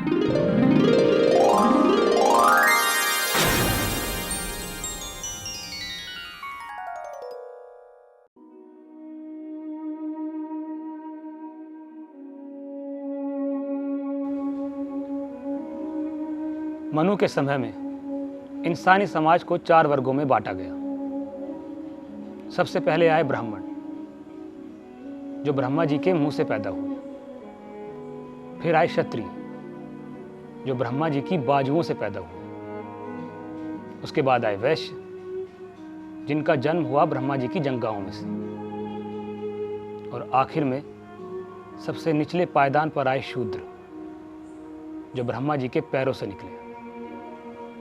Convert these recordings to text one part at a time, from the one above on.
मनु के समय में इंसानी समाज को 4 वर्गों में बांटा गया। सबसे पहले आए ब्राह्मण, जो ब्रह्मा जी के मुंह से पैदा हुए। फिर आए क्षत्रिय, जो ब्रह्मा जी की बाजुओं से पैदा हुए। उसके बाद आए वैश्य, जिनका जन्म हुआ ब्रह्मा जी की जंगाओं में से। और आखिर में सबसे निचले पायदान पर आए शूद्र, जो ब्रह्मा जी के पैरों से निकले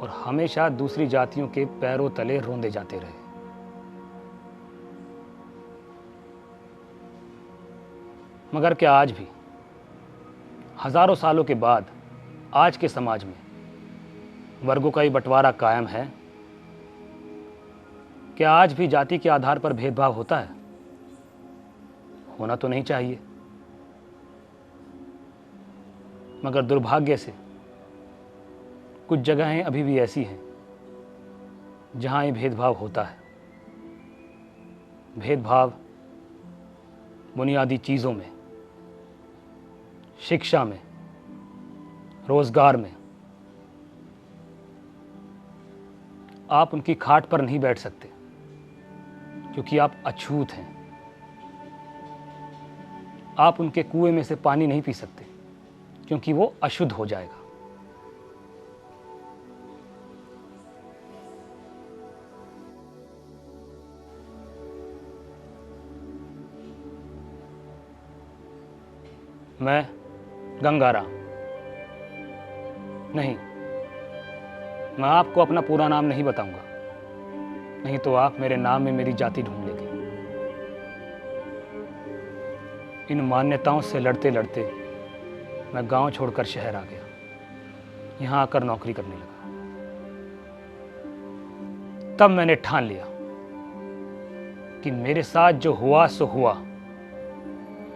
और हमेशा दूसरी जातियों के पैरों तले रोंदे जाते रहे। मगर क्या आज भी हजारों सालों के बाद आज के समाज में वर्गों का ही बंटवारा कायम है? क्या आज भी जाति के आधार पर भेदभाव होता है? होना तो नहीं चाहिए, मगर दुर्भाग्य से कुछ जगहें अभी भी ऐसी हैं जहां ये भेदभाव होता है। भेदभाव बुनियादी चीज़ों में, शिक्षा में, रोजगार में। आप उनकी खाट पर नहीं बैठ सकते क्योंकि आप अछूत हैं। आप उनके कुएं में से पानी नहीं पी सकते क्योंकि वो अशुद्ध हो जाएगा। मैं गंगाराम नहीं, मैं आपको अपना पूरा नाम नहीं बताऊंगा, नहीं तो आप मेरे नाम में मेरी जाति ढूंढ लेंगे। इन मान्यताओं से लड़ते लड़ते मैं गांव छोड़कर शहर आ गया। यहां आकर नौकरी करने लगा। तब मैंने ठान लिया कि मेरे साथ जो हुआ सो हुआ,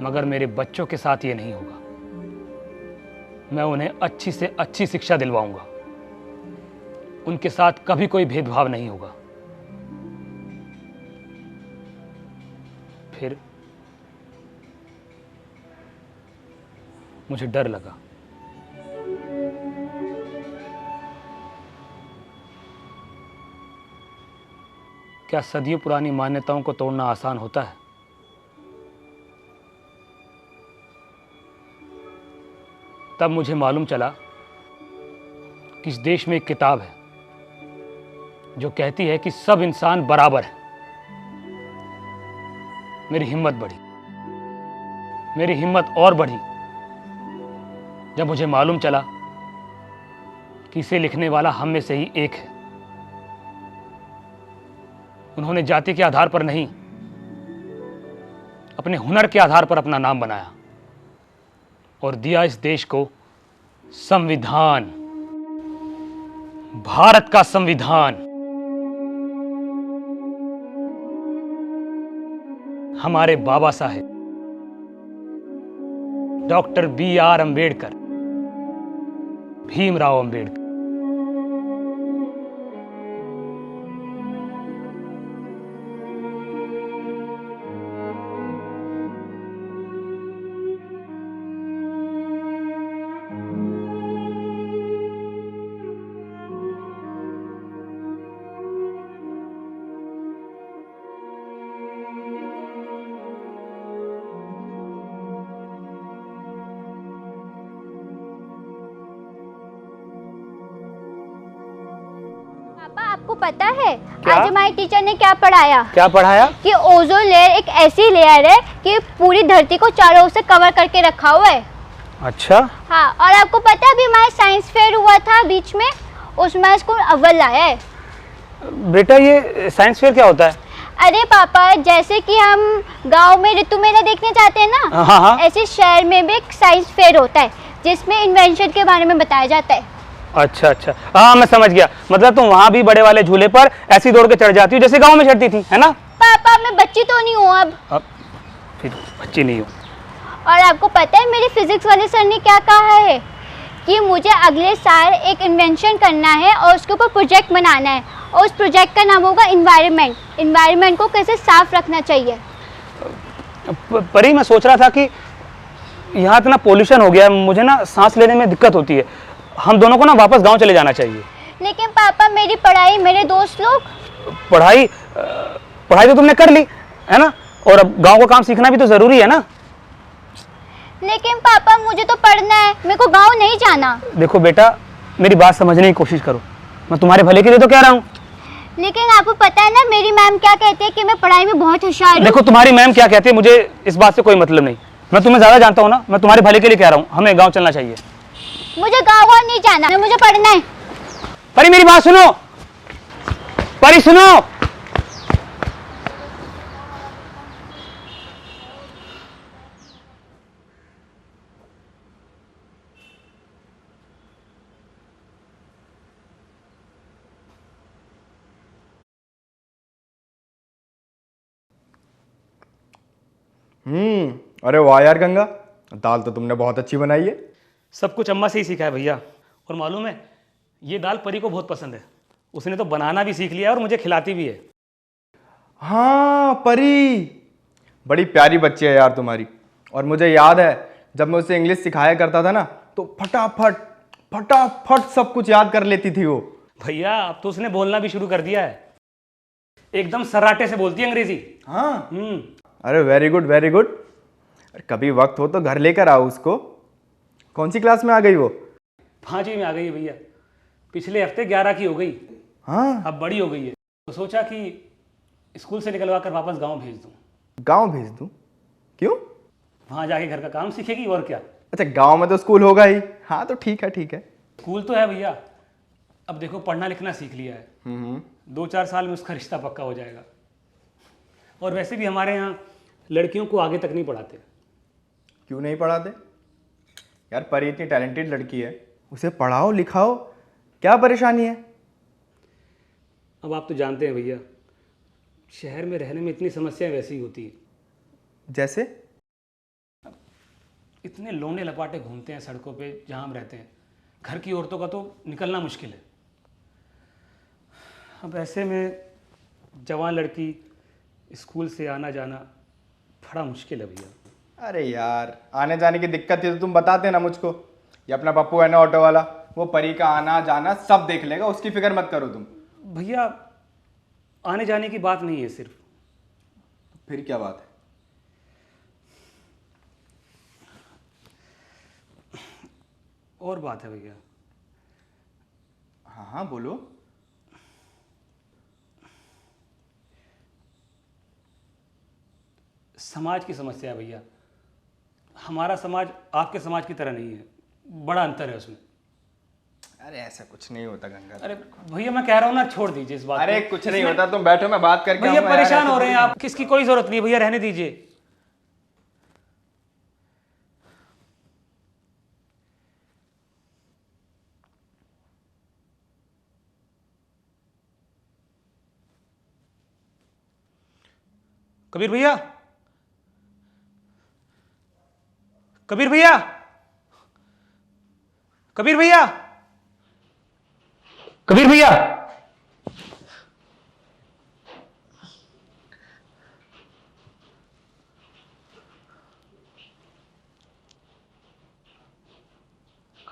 मगर मेरे बच्चों के साथ ये नहीं होगा। मैं उन्हें अच्छी से अच्छी शिक्षा दिलवाऊंगा। उनके साथ कभी कोई भेदभाव नहीं होगा। फिर मुझे डर लगा। क्या सदियों पुरानी मान्यताओं को तोड़ना आसान होता है? तब मुझे मालूम चला कि इस देश में एक किताब है जो कहती है कि सब इंसान बराबर है। मेरी हिम्मत बढ़ी, मेरी हिम्मत और बढ़ी जब मुझे मालूम चला कि इसे लिखने वाला हम में से ही एक है। उन्होंने जाति के आधार पर नहीं, अपने हुनर के आधार पर अपना नाम बनाया और दिया इस देश को संविधान, भारत का संविधान। हमारे बाबा साहेब डॉक्टर B.R. अम्बेडकर, भीमराव अम्बेडकर। आपको पता है क्या? आज हमारी टीचर ने क्या पढ़ाया? क्या पढ़ाया? कि ओजोन लेयर एक ऐसी लेयर है कि पूरी धरती को चारों ओर से कवर करके रखा हुआ है। अच्छा। हाँ, और आपको पता है अभी हमारा साइंस फेयर हुआ था बीच में, उसमें स्कूल अव्वल आया है। बेटा ये साइंस फेयर क्या होता है? अरे पापा, जैसे कि हम गांव में ऋतु मेला देखने जाते हैं ना, हाँ। ऐसे शहर में भी एक साइंस फेयर होता है जिसमें इन्वेंशन के बारे में बताया जाता है। अच्छा अच्छा, हाँ मैं समझ गया। मतलब तुम वहाँ भी बड़े वाले झूले पर ऐसी दौड़ के चढ़ जाती हो जैसे गांव में चढ़ती थी, है ना? पापा मैं बच्ची तो नहीं हूँ अब फिर बच्ची नहीं हो। और आपको पता है मेरे फिजिक्स वाले सर ने क्या कहा है कि मुझे अगले साल एक इन्वेंशन करना है और उसके ऊपर प्रोजेक्ट बनाना है, और उस प्रोजेक्ट का नाम होगा इन्वायरमेंट को कैसे साफ रखना चाहिए। परी, मैं सोच रहा था कि यहाँ इतना पोल्यूशन हो गया है, मुझे ना सांस लेने में दिक्कत होती है। हम दोनों को ना वापस गांव चले जाना चाहिए। लेकिन पापा, मेरी पढ़ाई, मेरे दोस्त लोग। पढ़ाई तो तुमने कर ली है ना, और अब गांव का काम सीखना भी तो जरूरी है ना। लेकिन पापा, मुझे तो पढ़ना है, मेरे को गांव नहीं जाना। देखो बेटा, मेरी बात समझने की कोशिश करो, मैं तुम्हारे भले के लिए तो कह रहा हूँ। लेकिन आपको पता है ना मेरी मैम क्या कहती है, कि मैं पढ़ाई में बहुत होशियार हूँ। देखो, तुम्हारी मैम क्या कहती है मुझे इस बात से कोई मतलब नहीं, मैं तुम्हें ज्यादा जानता हूँ ना। मैं तुम्हारे भले के लिए कह रहा हूँ, हमें गाँव चलना चाहिए। मुझे गाँव नहीं जाना, मुझे पढ़ना है। परी, मेरी बात सुनो। परी सुनो। अरे वाह यार गंगा, दाल तो तुमने बहुत अच्छी बनाई है। सब कुछ अम्मा से ही सीखा है भैया। और मालूम है, ये दाल परी को बहुत पसंद है, उसने तो बनाना भी सीख लिया और मुझे खिलाती भी है। हाँ परी, बड़ी प्यारी बच्ची है यार तुम्हारी। और मुझे याद है जब मैं उसे इंग्लिश सिखाया करता था ना, तो फटाफट फटाफट सब कुछ याद कर लेती थी वो। भैया, अब तो उसने बोलना भी शुरू कर दिया है, एकदम सराटे से बोलती है अंग्रेजी। हाँ। अरे वेरी गुड वेरी गुड। कभी वक्त हो तो घर लेकर आओ उसको। कौन सी क्लास में आ गई वो? 5वीं में आ गई है भैया, पिछले हफ्ते 11 की हो गई। हाँ, अब बड़ी हो गई है, तो सोचा कि स्कूल से निकलवा कर वापस गांव भेज दूं। गांव भेज दूं? क्यों? वहां जाके घर का काम सीखेगी और क्या। अच्छा, गांव में तो स्कूल होगा ही। हाँ तो ठीक है ठीक है। स्कूल तो है भैया, अब देखो पढ़ना लिखना सीख लिया है, 2-4 साल में उसका रिश्ता पक्का हो जाएगा। और वैसे भी हमारे यहाँ लड़कियों को आगे तक नहीं पढ़ाते। क्यों नहीं पढ़ाते यार? परी इतनी टैलेंटेड लड़की है, उसे पढ़ाओ लिखाओ, क्या परेशानी है? अब आप तो जानते हैं भैया, शहर में रहने में इतनी समस्याएं वैसी ही होती है। जैसे? इतने लोंडे लपाटे घूमते हैं सड़कों पे जहाँ हम रहते हैं, घर की औरतों का तो निकलना मुश्किल है। अब ऐसे में जवान लड़की स्कूल से आना जाना बड़ा मुश्किल है भैया। अरे यार, आने जाने की दिक्कत थी तो तुम बताते ना मुझको। ये अपना पप्पू है ना ऑटो वाला, वो परी का आना जाना सब देख लेगा, उसकी फिक्र मत करो तुम। भैया, आने जाने की बात नहीं है सिर्फ। फिर क्या बात है? और बात है भैया। हाँ हाँ बोलो। समाज की समस्या है भैया। हमारा समाज आपके समाज की तरह नहीं है, बड़ा अंतर है उसमें। अरे ऐसा कुछ नहीं होता गंगा। अरे भैया, मैं कह रहा हूँ ना, छोड़ दीजिए इस बात। अरे कुछ नहीं होता, तुम बैठो मैं बात करके भैया परेशान हो रहे हैं आप, किसकी कोई जरूरत नहीं है भैया, रहने दीजिए। कबीर भैया, कबीर भैया, कबीर भैया, कबीर भैया,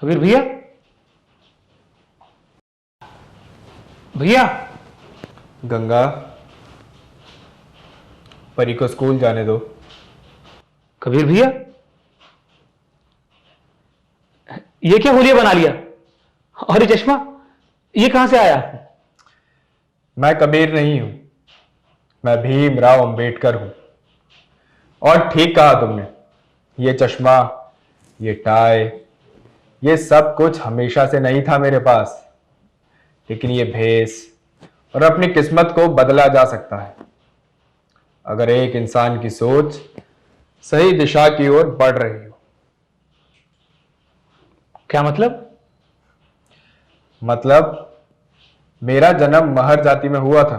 कबीर भैया, भैया। गंगा, परी को स्कूल जाने दो। कबीर भैया, ये क्या होलिया बना लिया? और ये चश्मा ये कहां से आया? मैं कबीर नहीं हूं, मैं भीमराव अंबेडकर हूं। और ठीक कहा तुमने, ये चश्मा, ये टाई, ये सब कुछ हमेशा से नहीं था मेरे पास, लेकिन ये भेस और अपनी किस्मत को बदला जा सकता है अगर एक इंसान की सोच सही दिशा की ओर बढ़ रही हो। क्या मतलब? मतलब मेरा जन्म महर जाति में हुआ था,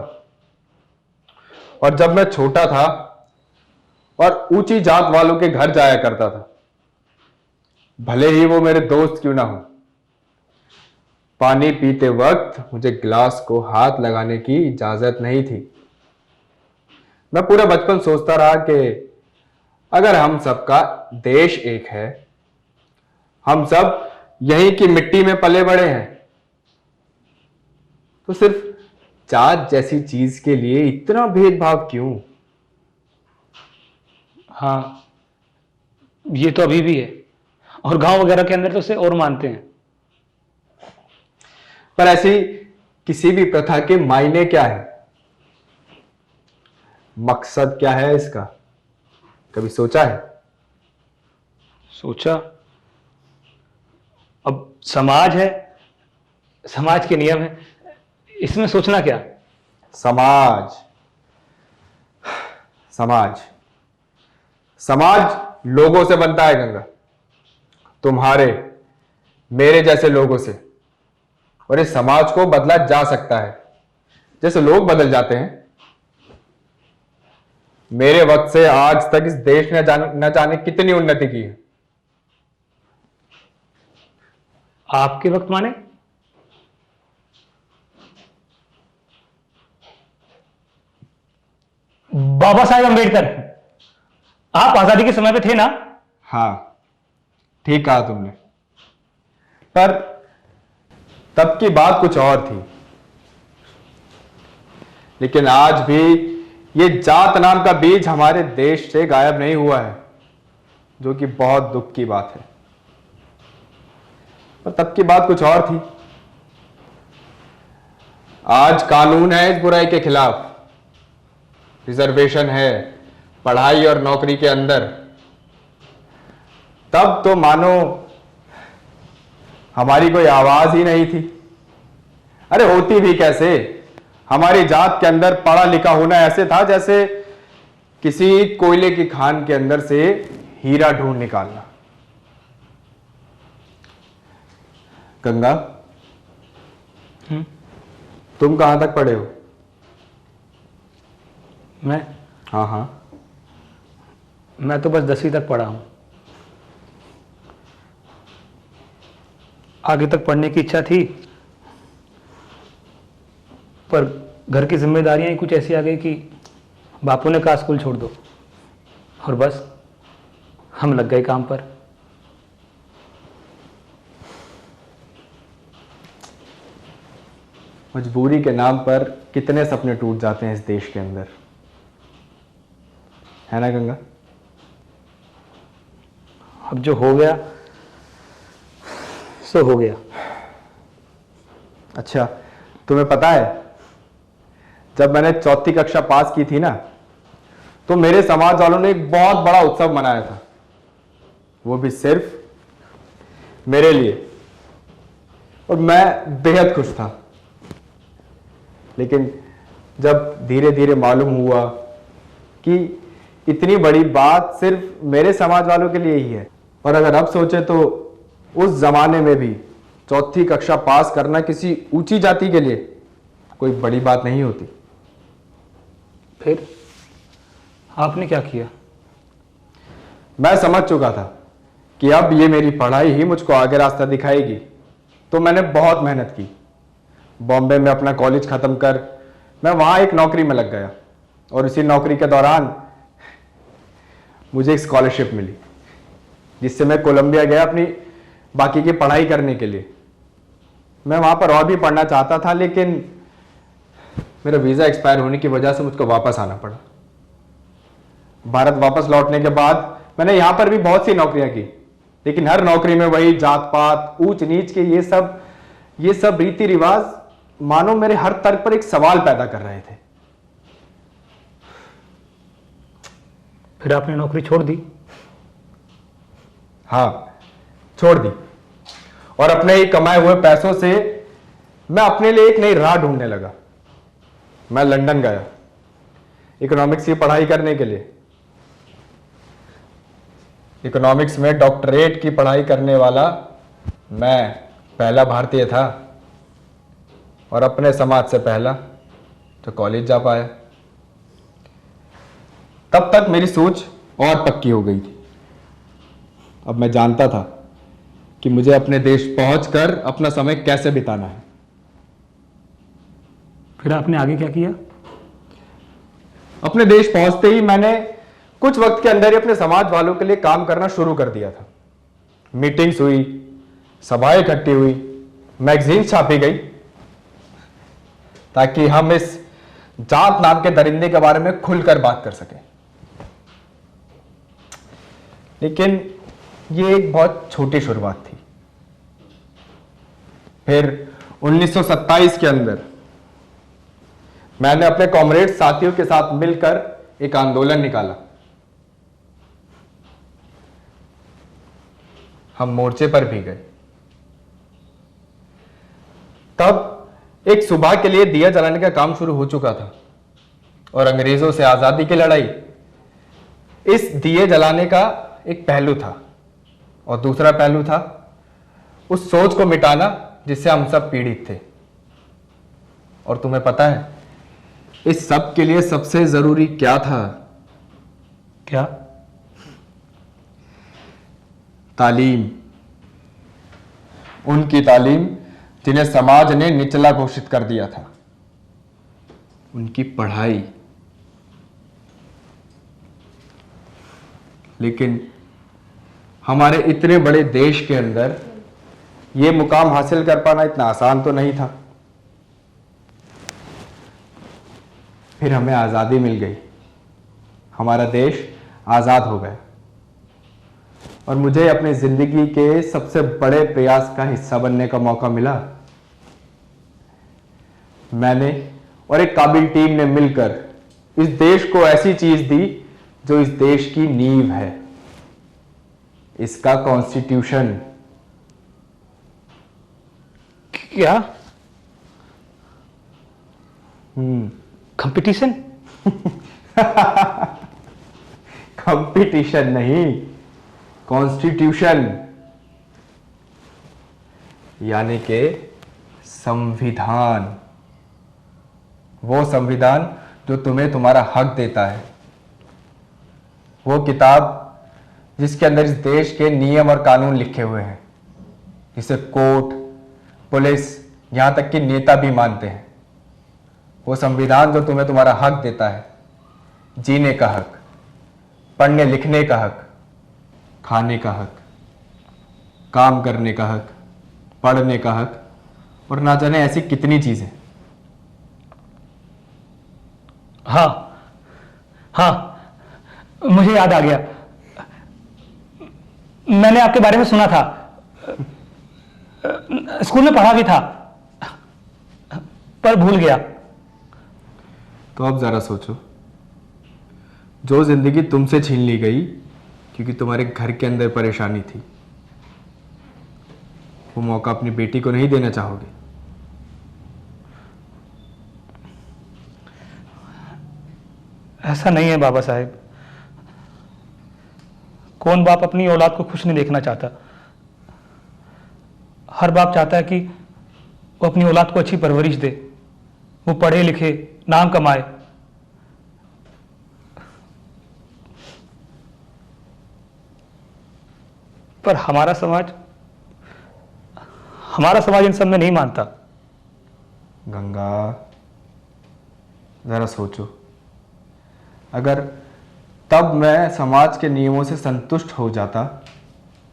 और जब मैं छोटा था और ऊंची जात वालों के घर जाया करता था, भले ही वो मेरे दोस्त क्यों ना हो, पानी पीते वक्त मुझे गिलास को हाथ लगाने की इजाजत नहीं थी। मैं पूरा बचपन सोचता रहा कि अगर हम सबका देश एक है, हम सब यहीं की मिट्टी में पले बड़े हैं, तो सिर्फ जात जैसी चीज के लिए इतना भेदभाव क्यों? हाँ, ये तो अभी भी है, और गांव वगैरह के अंदर तो उसे और मानते हैं। पर ऐसी किसी भी प्रथा के मायने क्या है? मकसद क्या है इसका? कभी सोचा है? सोचा? अब समाज है, समाज के नियम है, इसमें सोचना क्या? समाज, समाज, समाज लोगों से बनता है गंगा, तुम्हारे मेरे जैसे लोगों से। और इस समाज को बदला जा सकता है जैसे लोग बदल जाते हैं। मेरे वक्त से आज तक इस देश ने न जाने कितनी उन्नति की है। आपके वक्त माने? बाबा साहेब अंबेडकर, आप आजादी के समय पे थे ना? हाँ, ठीक कहा तुमने। पर तब की बात कुछ और थी। लेकिन आज भी ये जात नाम का बीज हमारे देश से गायब नहीं हुआ है, जो कि बहुत दुख की बात है। पर तब की बात कुछ और थी। आज कानून है इस बुराई के खिलाफ, रिजर्वेशन है पढ़ाई और नौकरी के अंदर। तब तो मानो हमारी कोई आवाज ही नहीं थी। अरे होती भी कैसे? हमारी जात के अंदर पढ़ा लिखा होना ऐसे था जैसे किसी कोयले की खान के अंदर से हीरा ढूंढ निकालना। गंगा, तुम कहां तक पढ़े हो? मैं? हाँ हाँ। मैं तो बस 10वीं तक पढ़ा हूं। आगे तक पढ़ने की इच्छा थी, पर घर की जिम्मेदारियां ही कुछ ऐसी आ गई कि बापू ने कहा स्कूल छोड़ दो, और बस हम लग गए काम पर। मजबूरी के नाम पर कितने सपने टूट जाते हैं इस देश के अंदर, है ना गंगा? अब जो हो गया सो हो गया। अच्छा, तुम्हें पता है जब मैंने 4वीं कक्षा पास की थी ना, तो मेरे समाज वालों ने एक बहुत बड़ा उत्सव मनाया था, वो भी सिर्फ मेरे लिए, और मैं बेहद खुश था। लेकिन जब धीरे धीरे मालूम हुआ कि इतनी बड़ी बात सिर्फ मेरे समाज वालों के लिए ही है, और अगर अब सोचे तो उस जमाने में भी 4वीं कक्षा पास करना किसी ऊंची जाति के लिए कोई बड़ी बात नहीं होती। फिर आपने क्या किया? मैं समझ चुका था कि अब ये मेरी पढ़ाई ही मुझको आगे रास्ता दिखाएगी, तो मैंने बहुत मेहनत की। बॉम्बे में अपना कॉलेज खत्म कर मैं वहां एक नौकरी में लग गया, और इसी नौकरी के दौरान मुझे एक स्कॉलरशिप मिली, जिससे मैं कोलंबिया गया अपनी बाकी की पढ़ाई करने के लिए। मैं वहां पर और भी पढ़ना चाहता था, लेकिन मेरा वीजा एक्सपायर होने की वजह से मुझको वापस आना पड़ा। भारत वापस लौटने के बाद मैंने यहां पर भी बहुत सी नौकरियां की, लेकिन हर नौकरी में वही जात पात, ऊंच नीच के ये सब रीति रिवाज मानो मेरे हर तर्क पर एक सवाल पैदा कर रहे थे। फिर आपने नौकरी छोड़ दी? हाँ, छोड़ दी, और अपने ही कमाए हुए पैसों से मैं अपने लिए एक नई राह ढूंढने लगा। मैं लंदन गया इकोनॉमिक्स की पढ़ाई करने के लिए। इकोनॉमिक्स में डॉक्टरेट की पढ़ाई करने वाला मैं पहला भारतीय था, और अपने समाज से पहला जो कॉलेज जा पाया। तब तक मेरी सोच और पक्की हो गई थी। अब मैं जानता था कि मुझे अपने देश पहुंचकर अपना समय कैसे बिताना है। फिर आपने आगे क्या किया? अपने देश पहुंचते ही मैंने कुछ वक्त के अंदर ही अपने समाज वालों के लिए काम करना शुरू कर दिया था। मीटिंग्स हुई, सभाएं इकट्ठी हुई, मैगजीन छापी गई, ताकि हम इस जात नाम के दरिंदे के बारे में खुलकर बात कर सकें। लेकिन ये एक बहुत छोटी शुरुआत थी। फिर 1927 के अंदर मैंने अपने कॉमरेड साथियों के साथ मिलकर एक आंदोलन निकाला। हम मोर्चे पर भी गए। तब एक सुबह के लिए दिया जलाने का काम शुरू हो चुका था और अंग्रेजों से आजादी की लड़ाई इस दिए जलाने का एक पहलू था, और दूसरा पहलू था उस सोच को मिटाना जिससे हम सब पीड़ित थे। और तुम्हें पता है इस सब के लिए सबसे जरूरी क्या था? क्या? तालीम। उनकी तालीम जिन्हें समाज ने निचला घोषित कर दिया था, उनकी पढ़ाई। लेकिन हमारे इतने बड़े देश के अंदर यह मुकाम हासिल कर पाना इतना आसान तो नहीं था। फिर हमें आजादी मिल गई, हमारा देश आजाद हो गया, और मुझे अपनी जिंदगी के सबसे बड़े प्रयास का हिस्सा बनने का मौका मिला। मैंने और एक काबिल टीम ने मिलकर इस देश को ऐसी चीज दी जो इस देश की नींव है, इसका कॉन्स्टिट्यूशन। क्या? कंपटीशन? कंपटीशन नहीं, कॉन्स्टिट्यूशन, यानी के संविधान। वो संविधान जो तुम्हें तुम्हारा हक देता है, वो किताब जिसके अंदर इस देश के नियम और कानून लिखे हुए हैं, जिसे कोर्ट, पुलिस, यहां तक कि नेता भी मानते हैं। वो संविधान जो तुम्हें तुम्हारा हक देता है, जीने का हक, पढ़ने लिखने का हक, खाने का हक, काम करने का हक, पढ़ने का हक, और ना जाने ऐसी कितनी चीजें। हाँ हाँ, मुझे याद आ गया। मैंने आपके बारे में सुना था, स्कूल में पढ़ा भी था, पर भूल गया। तो अब जरा सोचो, जो जिंदगी तुमसे छीन ली गई क्योंकि तुम्हारे घर के अंदर परेशानी थी, वो मौका अपनी बेटी को नहीं देना चाहोगे? ऐसा नहीं है बाबा साहेब। कौन बाप अपनी औलाद को खुश नहीं देखना चाहता? हर बाप चाहता है कि वो अपनी औलाद को अच्छी परवरिश दे, वो पढ़े लिखे, नाम कमाए। पर हमारा समाज इन सब में नहीं मानता। गंगा, जरा सोचो, अगर तब मैं समाज के नियमों से संतुष्ट हो जाता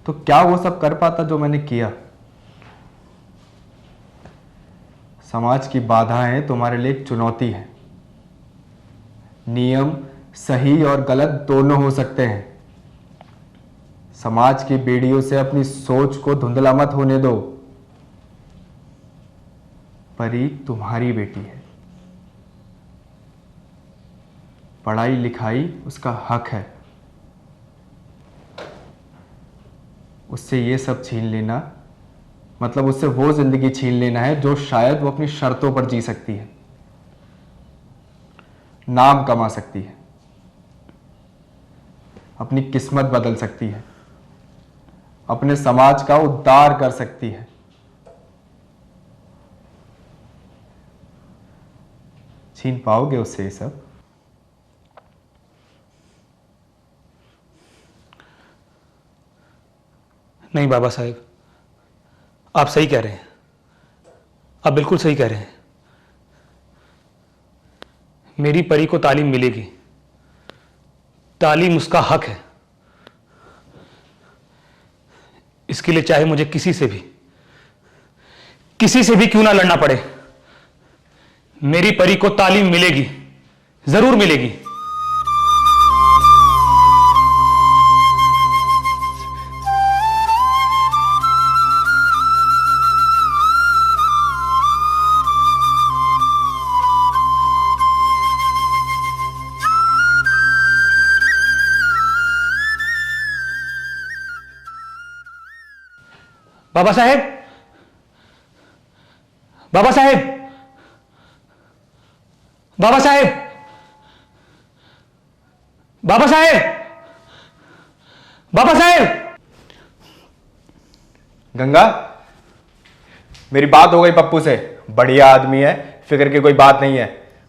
तो क्या वो सब कर पाता जो मैंने किया? समाज की बाधाएं तुम्हारे लिए एक चुनौती है। नियम सही और गलत दोनों हो सकते हैं। समाज की बेड़ियों से अपनी सोच को धुंधला मत होने दो। परी तुम्हारी बेटी है, पढ़ाई लिखाई उसका हक है। उससे ये सब छीन लेना मतलब उससे वो जिंदगी छीन लेना है जो शायद वो अपनी शर्तों पर जी सकती है, नाम कमा सकती है, अपनी किस्मत बदल सकती है, अपने समाज का उद्धार कर सकती है। छीन पाओगे उससे ये सब? नहीं बाबा साहेब, आप सही कह रहे हैं, आप बिल्कुल सही कह रहे हैं। मेरी परी को तालीम मिलेगी, तालीम उसका हक है। इसके लिए चाहे मुझे किसी से भी क्यों ना लड़ना पड़े, मेरी परी को तालीम मिलेगी, जरूर मिलेगी। बाबा साहेब, बाबा साहेब, बाबा साहेब, बाबा साहेब, बाबा साहेब। गंगा, मेरी बात हो गई पप्पू से, बढ़िया आदमी है, फिक्र की कोई बात नहीं है।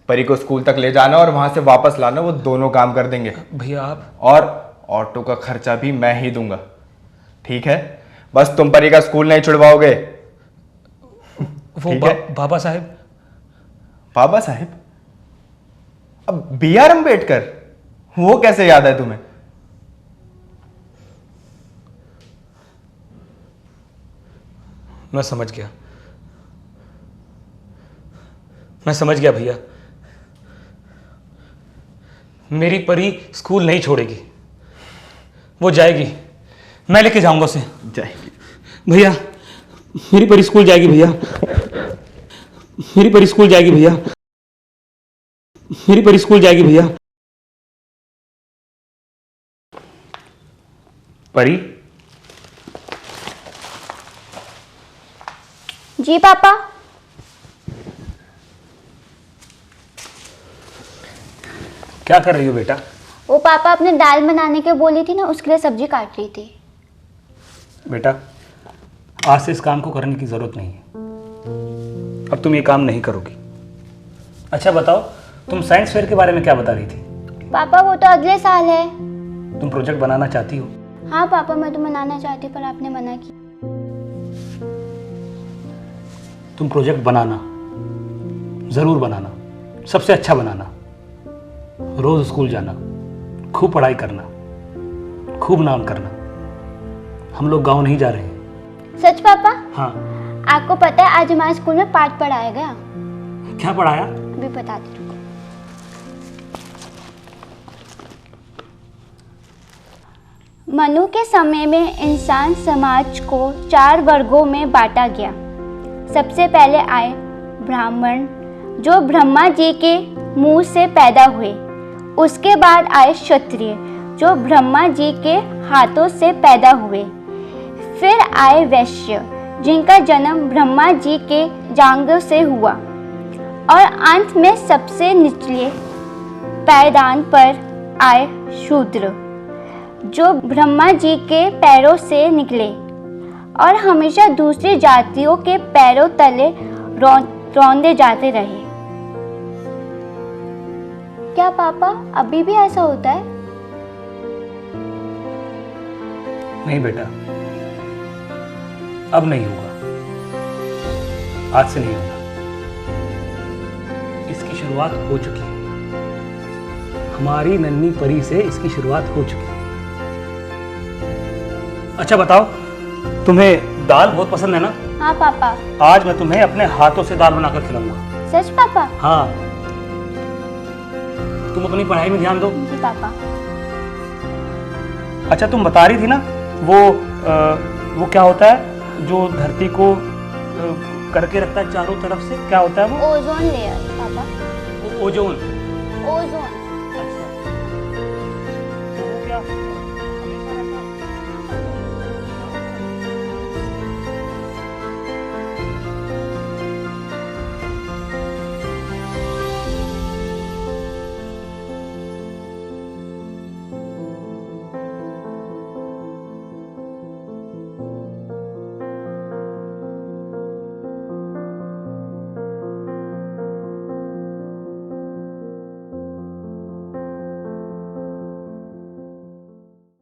परी को स्कूल तक ले जाना और वहां से वापस लाना, वो दोनों काम कर देंगे। भैया आप, और ऑटो का खर्चा भी मैं ही दूंगा, ठीक है? बस तुम परी का स्कूल नहीं छुड़वाओगे। वो बाबा साहेब। बाबा साहेब? अब BR अम्बेडकर, वो कैसे याद है तुम्हें? मैं समझ गया, मैं समझ गया भैया। मेरी परी स्कूल नहीं छोड़ेगी, वो जाएगी, मैं लेके जाऊंगा उसे। जाएगी भैया, मेरी परी स्कूल जाएगी भैया, मेरी परी स्कूल जाएगी भैया, मेरी परी स्कूल जाएगी भैया। परी, जी पापा। क्या कर रही हो बेटा? वो पापा अपने दाल बनाने के बोली थी ना, उसके लिए सब्जी काट रही थी। बेटा, आज से इस काम को करने की जरूरत नहीं है, अब तुम ये काम नहीं करोगी। अच्छा बताओ, तुम साइंस फेयर के बारे में क्या बता रही थी? पापा वो तो अगले साल है। तुम प्रोजेक्ट बनाना चाहती हो? हाँ पापा, मैं तो बनाना चाहती हूँ, पर आपने मना किया। तुम प्रोजेक्ट बनाना, जरूर बनाना, सबसे अच्छा बनाना, रोज स्कूल जाना, खूब पढ़ाई करना, खूब नाम करना। हम लोग गांव नहीं जा रहे हैं। सच पापा? हाँ। आपको पता है आज हमारे स्कूल में पाठ पढ़ाया गया? क्या पढ़ाया? अभी बताती हूँ। मनु के समय में इंसान समाज को 4 वर्गों में बांटा गया। सबसे पहले आए ब्राह्मण, जो ब्रह्मा जी के मुंह से पैदा हुए। उसके बाद आए क्षत्रिय, जो ब्रह्मा जी के हाथों से पैदा हुए। फिर आए वैश्य, जिनका जन्म ब्रह्मा जी के जांघों से हुआ। और अंत में सबसे निचले पायदान पर आए शूद्र, जो ब्रह्मा जी के पैरों से निकले और हमेशा दूसरी जातियों के पैरों तले रौंदे जाते रहे। क्या पापा अभी भी ऐसा होता है? नहीं बेटा, अब नहीं होगा, आज से नहीं होगा। इसकी शुरुआत हो चुकी है, हमारी नन्ही परी से इसकी शुरुआत हो चुकी है। अच्छा बताओ, तुम्हें दाल बहुत पसंद है ना? हाँ पापा। आज मैं तुम्हें अपने हाथों से दाल बनाकर खिलाऊंगा। सच पापा? हाँ। तुम अपनी पढ़ाई में ध्यान दो। जी पापा। अच्छा तुम बता रही थी ना, वो क्या होता है जो धरती को करके रखता है चारों तरफ से, क्या होता है वो? ओजोन लेयर पापा। ओजोन। ओजोन।